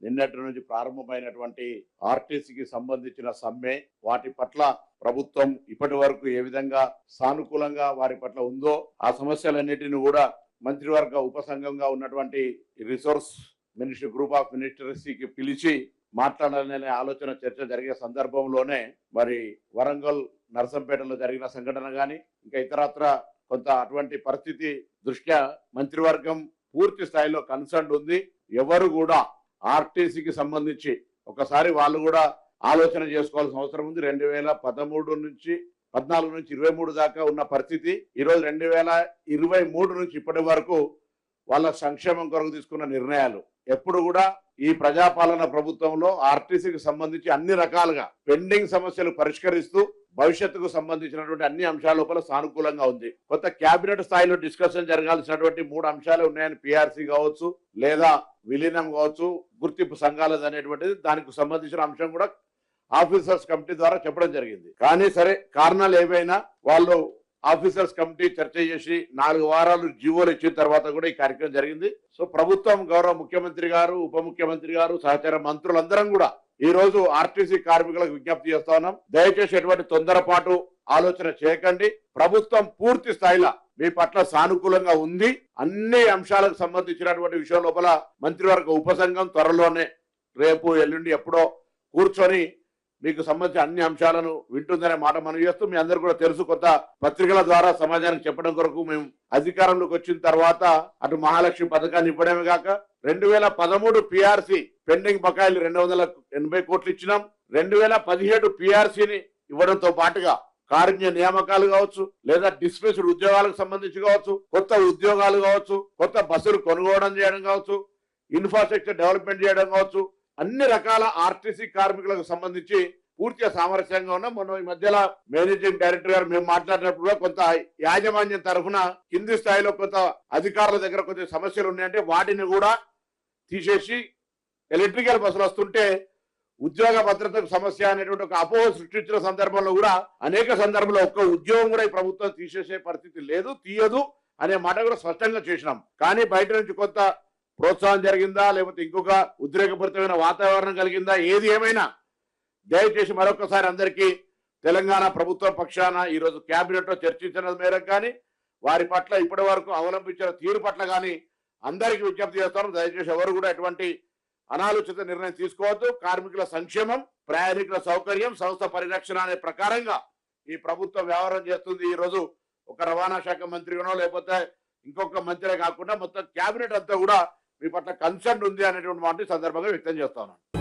నిన్నటి నుంచి ప్రారంభమైనటువంటి ఆర్టీసీకి సంబంధించిన సమ్మె, వాటి పట్ల ప్రభుత్వం ఇప్పటి వరకు ఏ విధంగా సానుకూలంగా వారి పట్ల ఉందో ఆ సమస్యలన్నిటిని కూడా మంత్రివర్గ ఉపసంఘంగా ఉన్నటువంటి రిసోర్స్ మినిస్టర్ గ్రూప్ ఆఫ్ మినిస్టర్స్కి పిలిచి మాట్లాడాలనే ఆలోచన చర్చ జరిగే సందర్భంలోనే మరి వరంగల్ నర్సంపేటలో జరిగిన సంఘటన కానీ ఇంకా ఇతరత్ర కొంత అటువంటి పరిస్థితి దృష్ట్యా మంత్రివర్గం పూర్తి స్థాయిలో కన్సర్న్ ఉంది. ఎవరు కూడా ఆర్టీసీకి సంబంధించి ఒకసారి వాళ్ళు కూడా ఆలోచన చేసుకోవాల్సిన అవసరం ఉంది. 2013 నుంచి 14 నుంచి 23 దాకా ఉన్న పరిస్థితి ఈరోజు 2023 నుంచి ఇప్పటి వరకు వాళ్ళ సంక్షేమం కొరకు తీసుకున్న నిర్ణయాలు ఎప్పుడు కూడా ఈ ప్రజాపాలన ప్రభుత్వంలో ఆర్టీసీకి సంబంధించి అన్ని రకాలుగా పెండింగ్ సమస్యలు పరిష్కరిస్తూ భవిష్యత్తుకు సంబంధించినటువంటి అన్ని అంశాల లోపల సానుకూలంగా ఉంది. కొత్త కేబినెట్ స్థాయిలో డిస్కషన్ జరగాల్సినటువంటి 3 అంశాలు ఉన్నాయని పిఆర్సీ కావచ్చు లేదా విలీనం కావచ్చు గుర్తింపు సంఘాలది అనేటువంటిది దానికి సంబంధించిన అంశం కూడా ఆఫీసర్స్ కమిటీ ద్వారా చెప్పడం జరిగింది. కానీ సరే కారణాలు ఏవైనా వాళ్ళు ఆఫీసర్స్ కమిటీ చర్చ చేసి 4 వారాలు జీవోలు ఇచ్చిన తర్వాత కూడా ఈ కార్యక్రమం జరిగింది. సో ప్రభుత్వం గౌరవ ముఖ్యమంత్రి గారు, ఉప ముఖ్యమంత్రి గారు, సహచార మంత్రులందరం కూడా ఈ రోజు ఆర్టీసీ కార్మికులకు విజ్ఞప్తి చేస్తా ఉన్నాం. దయచేసి ఎటువంటి తొందరపాటు ఆలోచన చేయకండి. ప్రభుత్వం పూర్తి స్థాయిలో మీ పట్ల సానుకూలంగా ఉంది. అన్ని అంశాలకు సంబంధించినటువంటి విషయం లోపల మంత్రివర్గ ఉపసంఘం త్వరలోనే రేపు ఎల్లుండి ఎప్పుడో కూర్చొని మీకు సంబంధించిన అన్ని అంశాలను వింటుందనే మాట మనం చేస్తూ మీ అందరూ కూడా తెలుసు, కొత్త పత్రికల ద్వారా సమాజానికి చెప్పడం కొరకు మేము అధికారంలోకి వచ్చిన తర్వాత అటు మహాలక్ష్మి పథకాన్ని ఇవ్వడమే కాక 2013 పిఆర్సీ పెండింగ్ బకాయిలు 280 కోట్లు ఇచ్చినాం. 2017 పిఆర్సీని ఇవ్వడంతో పాటుగా కార్మిక నియామకాలు కావచ్చు లేదా డిస్మిస్డ్ ఉద్యోగాలకు సంబంధించి కావచ్చు, కొత్త ఉద్యోగాలు కావచ్చు, కొత్త బస్సులు కొనుగోలు చేయడం కావచ్చు, ఇన్ఫ్రాస్ట్రక్చర్ డెవలప్మెంట్ చేయడం కావచ్చు, అన్ని రకాల ఆర్టీసీ కార్మికులకు సంబంధించి పూర్తిగా సామరస్యంగా ఉన్నాం. మనం ఈ మధ్యలో మేనేజింగ్ డైరెక్టర్ గారు మేము మాట్లాడినప్పుడు కొంత యాజమాన్యం తరఫున కింది స్థాయిలో కొంత అధికారుల దగ్గర కొంచెం సమస్యలు ఉన్నాయంటే వాటిని కూడా తీసేసి ఎలక్ట్రికల్ బస్సులు వస్తుంటే ఉద్యోగ భద్రతకు సమస్య అనేటువంటి ఒక అపోహ సృష్టించిన సందర్భంలో కూడా అనేక సందర్భంలో ఒక్క ఉద్యోగం కూడా ఈ ప్రభుత్వం తీసేసే పరిస్థితి లేదు, తీయదు అనే మాట కూడా స్పష్టంగా చేసినాం. కానీ బయట నుంచి కొంత ప్రోత్సాహం జరిగిందా లేకపోతే ఇంకొక ఉద్రేకపూరితమైన వాతావరణం కలిగిందా, ఏది ఏమైనా దయచేసి మరొకసారి అందరికీ తెలంగాణ ప్రభుత్వ పక్షాన ఈరోజు కేబినెట్ లో చర్చించిన మేరకు కానీ వారి పట్ల ఇప్పటి వరకు అవలంబించిన తీరు పట్ల కానీ అందరికీ విజ్ఞప్తి చేస్తాను. దయచేసి ఎవరు కూడా ఎటువంటి అనాలోచిత నిర్ణయం తీసుకోవద్దు. కార్మికుల సంక్షేమం, ప్రయాణికుల సౌకర్యం, సంస్థ పరిరక్షణ అనే ప్రకారంగా ఈ ప్రభుత్వం వ్యవహారం చేస్తుంది. ఈ రోజు ఒక రవాణా శాఖ మంత్రిగానో లేకపోతే ఇంకొక మంత్రే కాకుండా మొత్తం కేబినెట్ అంతా కూడా మీ పట్ల కన్సర్న్ ఉంది అనేటువంటి మాట సందర్భంగా వ్యక్తం చేస్తా ఉన్నాను.